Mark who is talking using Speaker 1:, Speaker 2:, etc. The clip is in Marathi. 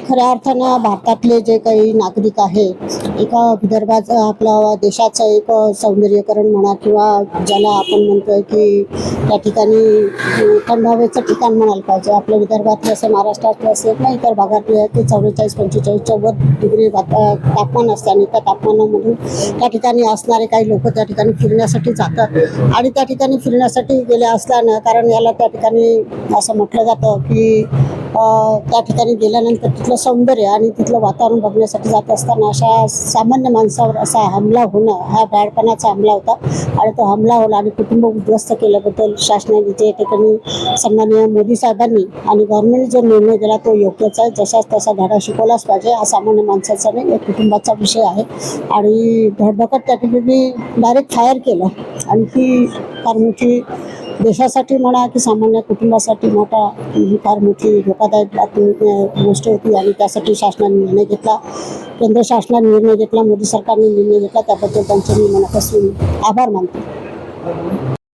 Speaker 1: खऱ्या अर्थानं भारतातले जे काही नागरिक आहेत, एका विदर्भात आपल्या देशाचं एक सौंदर्यीकरण म्हणा किंवा ज्याला आपण म्हणतोय की त्या ठिकाणी थंड हवेचं ठिकाण म्हणायला पाहिजे. आपल्या विदर्भातले असे महाराष्ट्रातले असेल ना इतर भागातले ते 44-45 वर डिग्री तापमान असते आणि त्या तापमानामधून त्या ठिकाणी असणारे काही लोक त्या ठिकाणी फिरण्यासाठी जातात आणि त्या ठिकाणी फिरण्यासाठी गेले असल्यानं कारण याला त्या ठिकाणी असं म्हटलं जातं की त्या ठिकाणी गेल्यानंतर तिथलं सौंदर्य आणि तिथलं वातावरण बघण्यासाठी जात असताना अशा सामान्य माणसावर असा हमला होणं हा बॅडपणाचा हमला होता आणि तो हमला होला आणि कुटुंब उद्ध्वस्त केल्याबद्दल शासनाने त्या ठिकाणी सन्माननीय मोदी साहेबांनी आणि गव्हर्नमेंटने जो निर्णय दिला तो योग्यच आहे. जसाच तसा धडा शिकवलाच पाहिजे. हा सामान्य माणसाचा नाही, एक कुटुंबाचा विषय आहे आणि धडधाकट त्या ठिकाणी डायरेक्ट फायर केलं आणि ही फार मोठी देशासाठी म्हणा की सामान्य कुटुंबासाठी फार मोठी धोकादायक गोष्ट होती आणि त्यासाठी शासनाने निर्णय घेतला. केंद्र शासनाने निर्णय घेतला, मोदी सरकारने निर्णय घेतला, त्याबद्दल त्यांचे मी मनापासून आभार मानतो.